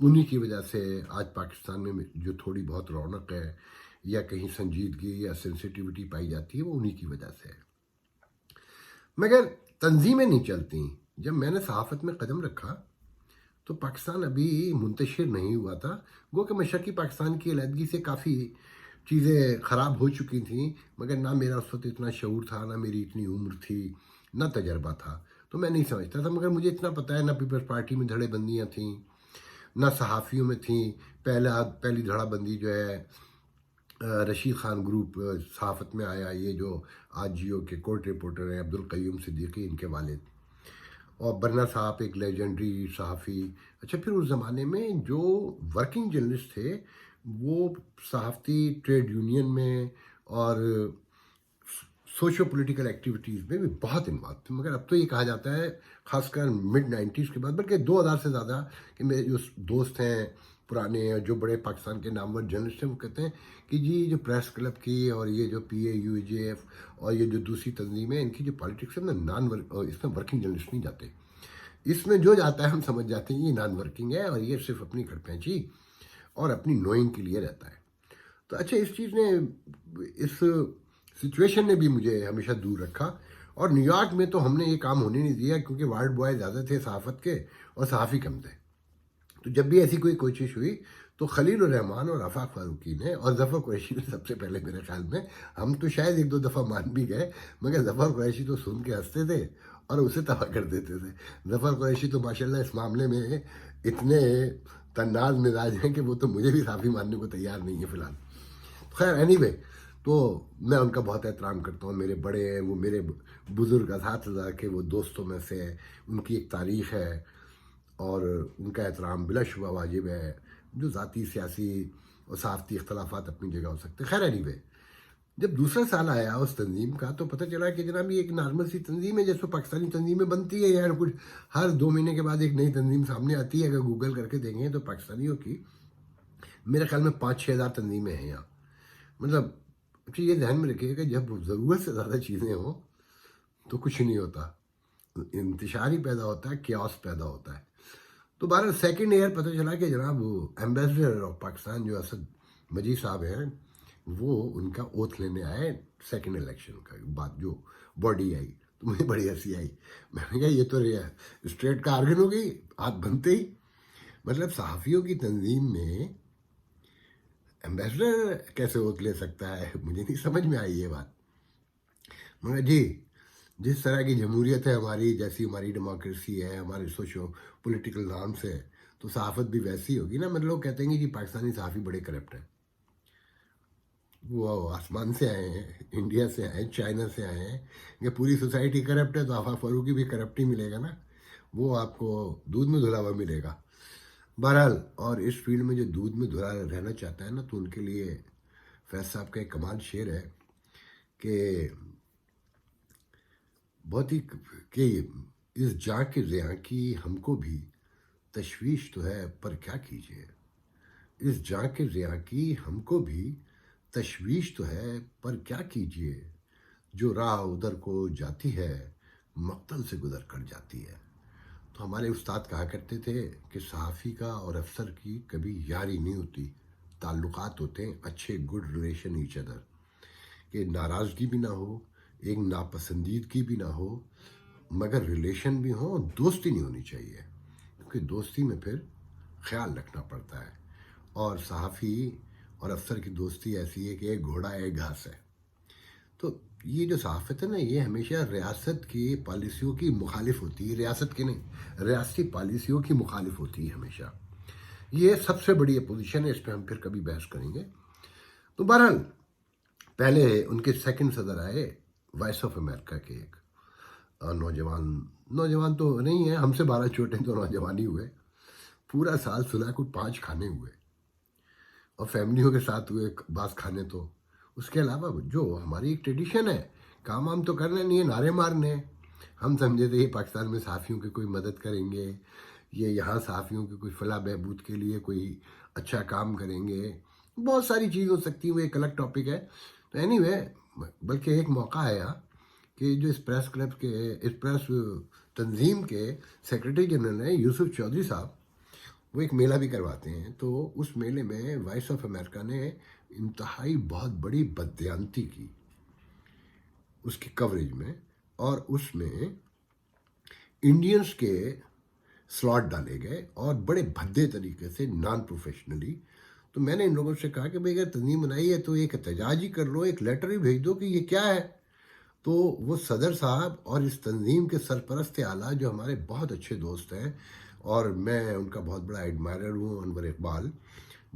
انہی کی وجہ سے آج پاکستان میں جو تھوڑی بہت رونق ہے یا کہیں سنجیدگی یا سینسیٹیوٹی پائی جاتی ہے وہ انہی کی وجہ سے ہے. مگر تنظیمیں نہیں چلتی. جب میں نے صحافت میں قدم رکھا تو پاکستان ابھی منتشر نہیں ہوا تھا. گو کہ مشرقی پاکستان کی علیحدگی سے کافی چیزیں خراب ہو چکی تھیں، مگر نہ میرا اس وقت اتنا شعور تھا، نہ میری اتنی عمر تھی، نہ تجربہ تھا، تو میں نہیں سمجھتا تھا. مگر مجھے اتنا پتہ ہے نہ پیپلز پارٹی میں دھڑے بندیاں تھیں، نہ صحافیوں میں تھیں. پہلی دھڑا بندی جو ہے رشید خان گروپ صحافت میں آیا، یہ جو آج جیو کے کورٹ رپورٹر ہیں عبدالقیوم صدیقی، ان کے والد، اور برنا صاحب ایک لیجنڈری صحافی. اچھا، پھر اس زمانے میں جو ورکنگ جرنلسٹ تھے وہ صحافتی ٹریڈ یونین میں اور سوشو پولیٹیکل ایکٹیویٹیز میں بھی بہت انوالو تھے. مگر اب تو یہ کہا جاتا ہے خاص کر mid-90s کے بعد، بلکہ 2000 سے زیادہ، کہ میرے جو دوست ہیں پرانے جو بڑے پاکستان کے نامور جرنلسٹ ہیں وہ کہتے ہیں کہ جی جو پریس کلب کی اور یہ جو PAUJF اور یہ جو دوسری تنظیمیں ان کی جو پالیٹکس ہے نا، اس میں ورکنگ جرنلسٹ نہیں جاتے. اس میں جو جاتا ہے ہم سمجھ جاتے ہیں یہ نان ورکنگ ہے اور یہ صرف اپنی گھر پینچی اور اپنی نوئنگ کے لیے رہتا ہے. تو اچھا، اس چیز نے، اس سچویشن نے بھی مجھے ہمیشہ دور رکھا. اور نیو یارک میں تو ہم نے یہ کام ہونے نہیں دیا کیونکہ وارڈ بوائے زیادہ تھے صحافت کے اور صحافی کم تھے. تو جب بھی ایسی کوئی کوشش ہوئی تو خلیل الرحمان اور آفاق فاروقی نے اور ظفر قریشی نے سب سے پہلے، میرے خیال میں ہم تو شاید ایک دو دفعہ مان بھی گئے، مگر ظفر قریشی تو سن کے ہنستے تھے اور اسے تباہ کر دیتے تھے. ظفر قریشی تو ماشاءاللہ اس معاملے میں اتنے تناز مزاج ہیں کہ وہ تو مجھے بھی صحافی ماننے کو تیار نہیں ہے فی الحال. خیر اینی وے، تو میں ان کا بہت احترام کرتا ہوں. میرے بڑے ہیں، وہ میرے بزرگ اساتذہ کے وہ دوستوں میں سے ہے، ان کی ایک تاریخ ہے اور ان کا احترام بلا شبہ واجب ہے. جو ذاتی سیاسی اور صحافتی اختلافات اپنی جگہ ہو سکتے. خیر اینی وے، جب دوسرا سال آیا اس تنظیم کا تو پتہ چلا کہ جناب یہ ایک نارمل سی تنظیم ہے جیسے پاکستانی تنظیمیں بنتی ہے یار. کچھ ہر 2 مہینے کے بعد ایک نئی تنظیم سامنے آتی ہے. اگر گوگل کر کے دیکھیں تو پاکستانیوں کی میرے خیال میں 5-6 ہزار تنظیمیں ہیں یہاں. مطلب اچھا، یہ ذہن میں رکھیے کہ جب ضرورت سے زیادہ چیزیں ہوں تو کچھ نہیں ہوتا، انتشار ہی پیدا ہوتا ہے، کیاس پیدا ہوتا ہے. تو بہرحال سیکنڈ ایئر پتہ چلا کہ جناب وہ ایمبیسڈر آف پاکستان جو اسد مجید صاحب ہیں وہ ان کا اوتھ لینے آئے سیکنڈ الیکشن کا بعد. جو باڈی آئی تو مجھے بڑی ہنسی آئی. میں نے کہا یہ تو اسٹیٹ کا آرگن ہو گئی ہاتھ بنتے ہی. مطلب صحافیوں کی تنظیم میں ایمبیسڈر کیسے اوتھ لے سکتا ہے؟ مجھے نہیں سمجھ میں آئی یہ بات. مگر جی، جس طرح کی جمہوریت ہے ہماری، جیسی ہماری ڈیموکریسی ہے، ہمارے سوشو پولیٹیکل نارمس ہے، تو صحافت بھی ویسی ہوگی نا. مطلب لوگ کہتے ہیں کہ جی پاکستانی صحافی بڑے کرپٹ ہیں. وہ آسمان سے آئے ہیں، انڈیا سے آئے ہیں، چائنا سے آئے ہیں. یہ پوری سوسائٹی کرپٹ ہے تو آفاق فاروقی بھی کرپٹ ہی ملے گا نا. وہ آپ کو دودھ میں دھلا ہوا ملے گا. بہرحال، اور اس فیلڈ میں جو دودھ میں دھلا رہنا چاہتا ہے نا تو ان کے لیے فیض صاحب کا ایک کمال شعر ہے کہ بہت ہی، کہ اس جاں کے ضیاں کی ہم کو بھی تشویش تو ہے پر کیا کیجیے. اس جاں کے ضیاں کی ہم کو بھی تشویش تو ہے پر کیا کیجیے. جو راہ ادھر کو جاتی ہے مقتل سے گزر کر جاتی ہے. تو ہمارے استاد کہا کرتے تھے کہ صحافی کا اور افسر کی کبھی یاری نہیں ہوتی، تعلقات ہوتے ہیں اچھے، گڈ ریلیشن ایچ ادر، کہ ناراضگی بھی نہ ہو، ایک ناپسندیدگی بھی نہ ہو، مگر ریلیشن بھی ہو. دوستی نہیں ہونی چاہیے کیونکہ دوستی میں پھر خیال رکھنا پڑتا ہے. اور صحافی اور افسر کی دوستی ایسی ہے کہ ایک گھوڑا ایک گھاس ہے. تو یہ جو صحافت ہے نا یہ ہمیشہ ریاست کی پالیسیوں کی مخالف ہوتی ہے، ریاست کی نہیں، ریاستی پالیسیوں کی مخالف ہوتی ہے ہمیشہ. یہ سب سے بڑی اپوزیشن ہے. اس پہ ہم پھر کبھی بحث کریں گے. تو بہرحال پہلے ان کے سیکنڈ صدر آئے وائس آف امریکہ کے ایک نوجوان تو نہیں ہے، ہم سے 12 چھوٹے تو نوجوان ہی ہوئے. پورا سال سنا کو 5 کھانے ہوئے اور فیملیوں کے ساتھ ہوئے بعض کھانے. تو اس کے علاوہ جو ہماری ایک ٹریڈیشن ہے، کام وام تو کرنا نہیں ہے، نعرے مارنے. ہم سمجھے تھے یہ پاکستان میں صحافیوں کی کوئی مدد کریں گے، یہ یہاں صحافیوں کی کوئی فلاح بہبود کے لیے کوئی اچھا کام کریں گے. بہت ساری چیز ہو سکتی ہیں، وہ ایک الگ ٹاپک ہے. تو اینی وے، بلکہ ایک موقع آیا کہ جو اس پریس کلب کے، اس پریس تنظیم کے سیکرٹری جنرل ہیں یوسف چودھری صاحب، وہ ایک میلہ بھی کرواتے ہیں. تو اس میلے میں وائس آف امریکہ نے انتہائی بہت بڑی بددیانتی کی اس کی کوریج میں، اور اس میں انڈینس کے سلاٹ ڈالے گئے اور بڑے بھدے طریقے سے، نان پروفیشنلی. تو میں نے ان لوگوں سے کہا کہ بھئی اگر تنظیم بنائی ہے تو ایک احتجاج ہی کر لو، ایک لیٹر ہی بھیج دو کہ یہ کیا ہے. تو وہ صدر صاحب اور اس تنظیم کے سرپرست اعلیٰ جو ہمارے بہت اچھے دوست ہیں، اور میں ان کا بہت بڑا ایڈمائرر ہوں، انور اقبال،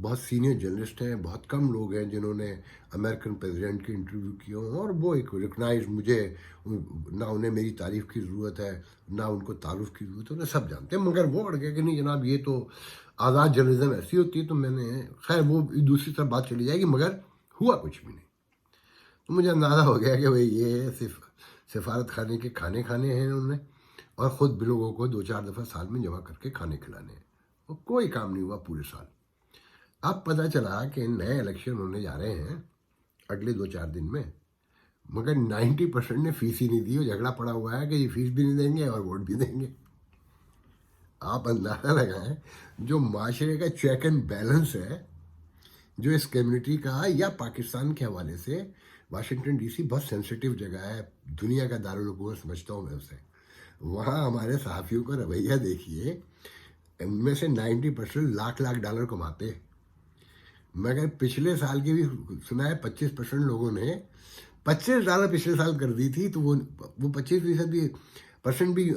بہت سینئر جرنلسٹ ہیں، بہت کم لوگ ہیں جنہوں نے امریکن پریزیڈنٹ کے انٹرویو کیے ہوں، اور وہ ایک ریکگنائز، مجھے نہ انہیں میری تعریف کی ضرورت ہے نہ ان کو تعارف کی ضرورت ہے، انہیں سب جانتے ہیں. مگر وہ اڑ گیا کہ نہیں جناب یہ تو آزاد جرنلزم ایسی ہوتی ہے. تو میں نے خیر وہ دوسری طرف بات چلی جائے گی، مگر ہوا کچھ بھی نہیں. تو مجھے اندازہ ہو گیا کہ بھئی یہ صرف سفارت خانے کے کھانے کھانے ہیں انہوں نے، اور خود بھی لوگوں کو 2-4 دفعہ سال میں جمع کر کے کھانے کھلانے ہیں. اور کوئی کام نہیں ہوا پورے سال. اب پتہ چلا کہ نئے الیکشن ہونے جا رہے ہیں اگلے 2-4 دن میں، مگر 90% نے فیس ہی نہیں دی. اور جھگڑا پڑا ہوا ہے کہ یہ فیس بھی نہیں دیں گے اور ووٹ بھی دیں گے. آپ اندازہ لگائیں جو معاشرے کا چیک اینڈ بیلنس ہے، جو اس کمیونٹی کا یا پاکستان کے حوالے سے، واشنگٹن ڈی سی بہت سینسیٹیو جگہ ہے، دنیا کا دارالحکومت سمجھتا ہوں میں اسے. وہاں ہمارے صحافیوں کا رویہ دیکھیے، ان میں سے 90% لاکھ ڈالر کماتے ہیں. مگر پچھلے سال کی بھی سنا ہے 25% لوگوں نے $25 پچھلے سال کر دی تھی. تو وہ 25% بھی پرسنٹ بھی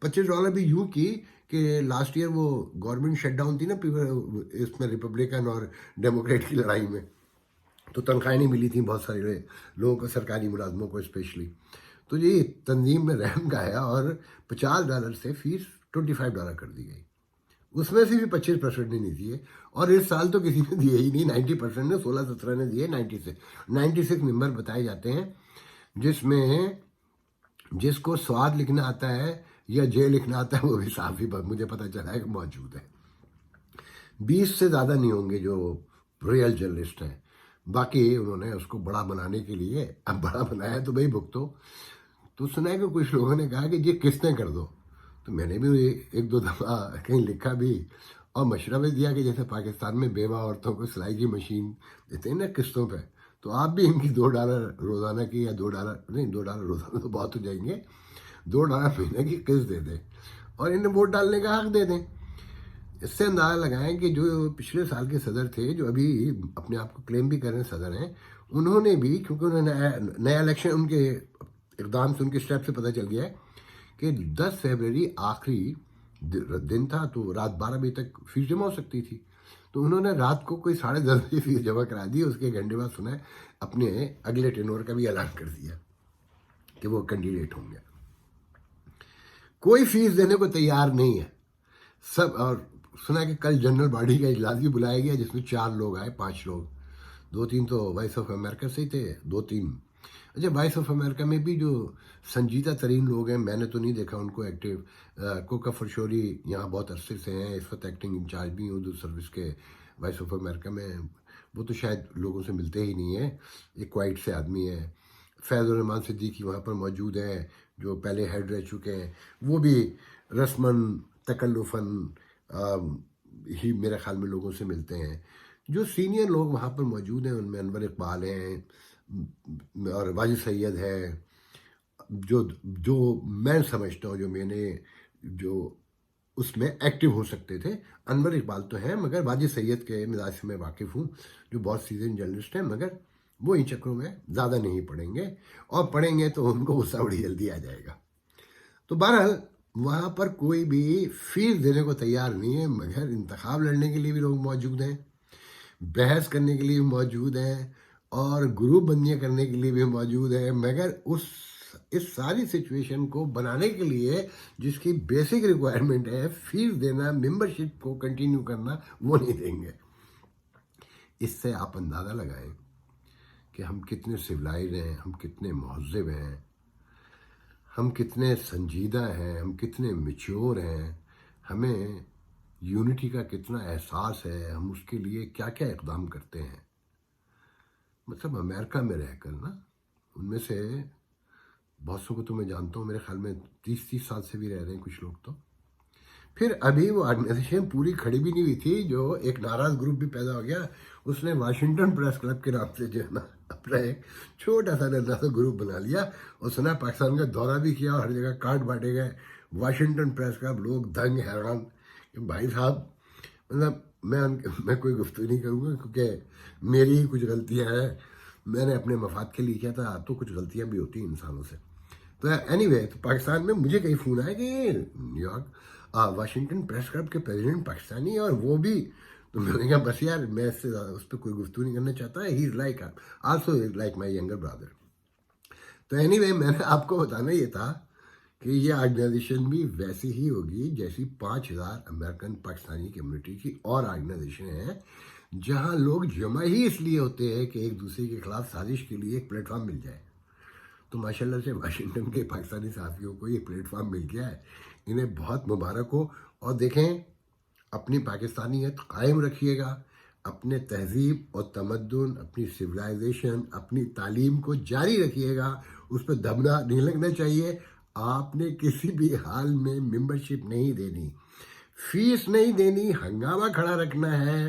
$25 بھی یوں کی کہ لاسٹ ایئر وہ گورنمنٹ شٹ ڈاؤن تھی نا اس میں ریپبلکن اور ڈیموکریٹ کی لڑائی میں، تو تنخواہیں نہیں ملی تھیں بہت سارے لوگوں کو، سرکاری ملازموں کو اسپیشلی. تو یہ تنظیم میں رحم کا ہے، اور $50 سے فیس $25 کر دی گئی. اس میں سے بھی 25% نے نہیں دیے، اور اس سال تو کسی نے دیے ہی نہیں. 90% نے، 16-17 نے دیے. 96 ممبر بتائے جاتے ہیں، جس میں جس کو سواد لکھنا آتا ہے یا جے لکھنا آتا ہے وہ بھی صحافی مجھے پتہ چلا ہے کہ موجود ہے. 20 سے زیادہ نہیں ہوں گے جو ریئل جرنلسٹ ہیں. باقی انہوں نے اس کو بڑا بنانے کے لیے، اب بڑا بنایا تو بھائی بھگتو. تو سنا ہے کہ کچھ لوگوں نے کہا کہ یہ قسطیں کر دو. تو میں نے بھی 1-2 دفعہ کہیں لکھا بھی اور مشورہ بھی دیا کہ جیسے پاکستان میں بیوہ عورتوں کو سلائی کی مشین دیتے ہیں نا قسطوں پہ، تو آپ بھی ان کی $2 روزانہ کی، یا $2 نہیں، $2 روزانہ تو بہت ہو جائیں گے، $2 مہینے کی قسط دے دیں اور انہیں ووٹ ڈالنے کا حق دے دیں. اس سے اندازہ لگائیں کہ جو پچھلے سال کے صدر تھے، جو ابھی اپنے آپ کو کلیم بھی کر رہے ہیں صدر ہیں، انہوں نے بھی، کیونکہ انہوں نے نیا الیکشن، ان کے اقدام سے، ان کے اسٹیپ سے پتہ چل گیا ہے کہ 10 فروری آخری دن تھا، تو رات 12 بجے تک فیس جمع ہو سکتی تھی. تو انہوں نے رات کو کوئی 10:30 بجے فیس جمع کرا دی. اس کے ایک گھنٹے بعد سنا ہے اپنے اگلے ٹینور کا بھی اعلان کر دیا کہ وہ کینڈیڈیٹ ہوں گے. کوئی فیس دینے کو تیار نہیں ہے سب. اور سنا کہ کل جنرل باڈی کا اجلاس بھی بلایا گیا، جس میں 4 لوگ آئے، 5 لوگ، 2-3 تو وائس آف امریکہ سے ہی تھے، 2-3. اچھا، وائس آف امریکہ میں بھی جو سنجیدہ ترین لوگ ہیں، میں نے تو نہیں دیکھا ان کو ایکٹیو. کوکا فرشوری یہاں بہت عرصے سے ہیں، اس وقت ایکٹنگ انچارج بھی ہیں اردو سروس کے وائس آف امریکہ میں. وہ تو شاید لوگوں سے ملتے ہی نہیں ہیں، ایک کوائٹ سے آدمی ہے. فیض الرحمان صدیقی وہاں پر موجود ہیں، جو پہلے ہیڈ رہ چکے ہیں. وہ بھی رسماً تکلفاً ہی میرے خیال میں لوگوں سے ملتے ہیں. جو سینئر لوگ وہاں پر موجود ہیں ان میں انور اقبال ہیں اور واجد سید ہے. جو میں سمجھتا ہوں، جو میں نے جو اس میں ایکٹیو ہو سکتے تھے، انور اقبال تو ہیں، مگر واجد سید کے مزاج سے میں واقف ہوں، جو بہت سیزن جرنلسٹ ہیں، مگر وہ ان چکروں میں زیادہ نہیں پڑیں گے، اور پڑھیں گے تو ان کو غصہ بڑی جلدی آ جائے گا. تو بہرحال وہاں پر کوئی بھی فیس دینے کو تیار نہیں ہے، مگر انتخاب لڑنے کے لیے بھی لوگ موجود ہیں، بحث کرنے کے لیے بھی موجود ہیں، اور گروپ بندیاں کرنے کے لیے بھی موجود ہیں. مگر اس ساری سچویشن کو بنانے کے لیے جس کی بیسک ریکوائرمنٹ ہے فیس دینا، ممبرشپ کو کنٹینیو کرنا، وہ نہیں دیں گے. اس سے آپ اندازہ لگائیں کہ ہم کتنے سویلائز ہیں، ہم کتنے مہذب ہیں، ہم کتنے سنجیدہ ہیں، ہم کتنے میچور ہیں، ہمیں یونٹی کا کتنا احساس ہے، ہم اس کے لیے کیا کیا اقدام کرتے ہیں. مطلب امریکہ میں رہ کر نا، ان میں سے بہت سو کو تو میں جانتا ہوں، میرے خیال میں 30 سال سے بھی رہ رہے ہیں کچھ لوگ. تو پھر ابھی وہ آرگنائزیشن پوری کھڑی بھی نہیں ہوئی تھی، جو ایک ناراض گروپ بھی پیدا ہو گیا، اس نے واشنگٹن پریس کلب کے نام سے جو ہے نا اپنا ایک چھوٹا سا ننھا سا گروپ بنا لیا. اس نے پاکستان کا دورہ بھی کیا، ہر جگہ کارڈ بانٹے گئے. واشنگٹن پریس کلب، لوگ دنگ حیران کہ بھائی صاحب، مطلب میں کوئی گفتگو نہیں کروں گا کیونکہ میری ہی کچھ غلطیاں ہیں، میں نے اپنے مفاد کے لیے کیا تھا، تو کچھ غلطیاں بھی ہوتی ہیں انسانوں سے. تو اینی وے، تو پاکستان میں مجھے کئی فون آئے کہ new York Washington press club کے پریزیڈنٹ پاکستانی، اور وہ بھی. تو میں نے کہا بس یار، میں اس سے زیادہ اس پہ کوئی گفتگو نہیں کرنا چاہتا. He is like also is like my younger brother. تو اینی وے، میں نے آپ کو بتانا یہ تھا کہ یہ آرگنائزیشن بھی ویسی ہی ہوگی جیسی 5,000 امریکن پاکستانی کمیونٹی کی اور آرگنائزیشن ہیں، جہاں لوگ جمع ہی اس لیے ہوتے ہیں کہ ایک دوسرے کے خلاف سازش کے لیے ایک پلیٹ فارم مل جائے. تو ماشاءاللہ سے واشنگٹن کے پاکستانی صحافیوں کو یہ پلیٹ فارم مل گیا ہے، انہیں بہت مبارک ہو. اور دیکھیں، اپنی پاکستانیت قائم رکھیے گا، اپنے تہذیب اور تمدن، اپنی سویلائزیشن، اپنی تعلیم کو جاری رکھیے گا. اس پہ دبنا نہیں لگنا چاہیے. آپ نے کسی بھی حال میں ممبرشپ نہیں دینی، فیس نہیں دینی، ہنگامہ کھڑا رکھنا ہے،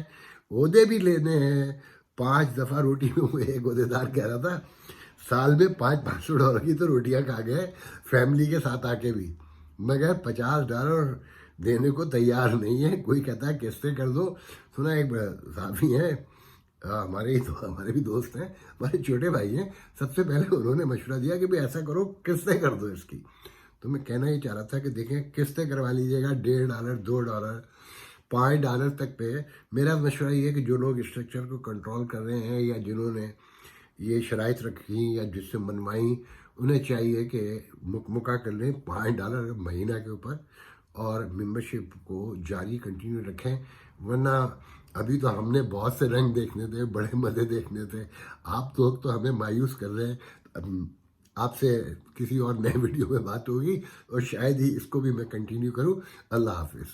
عہدے بھی لینے ہیں. 5 دفعہ روٹی میں وہ ایک عہدے دار کہہ رہا تھا سال میں $500 کی تو روٹیاں کھا گئے فیملی کے ساتھ آ کے بھی، مگر $50 دینے کو تیار نہیں ہے. کوئی کہتا ہے قسطیں کر دو. سنا ایک صحافی ہیں، ہمارے بھی دوست ہیں، ہمارے چھوٹے بھائی ہیں، سب سے پہلے انہوں نے مشورہ دیا کہ بھئی ایسا کرو، قسطیں کر دو اس کی. تو میں کہنا یہ چاہ رہا تھا کہ دیکھیں، قسطیں کروا لیجیے گا، $1.5 $2 $5 تک پہ. میرا مشورہ یہ ہے کہ جو لوگ اسٹرکچر کو کنٹرول کر رہے ہیں یا جنہوں نے یہ شرائط رکھی یا جس سے منوائیں، انہیں چاہیے کہ مکمکہ کر لیں $5 مہینہ کے اوپر، اور ممبرشپ کو جاری کنٹینیو رکھیں. ورنہ ابھی تو ہم نے بہت سے رنگ دیکھنے تھے، بڑے مزے دیکھنے تھے. آپ لوگ تو ہمیں مایوس کر رہے ہیں. آپ سے کسی اور نئے ویڈیو میں بات ہوگی، اور شاید ہی اس کو بھی میں کنٹینیو کروں. اللہ حافظ.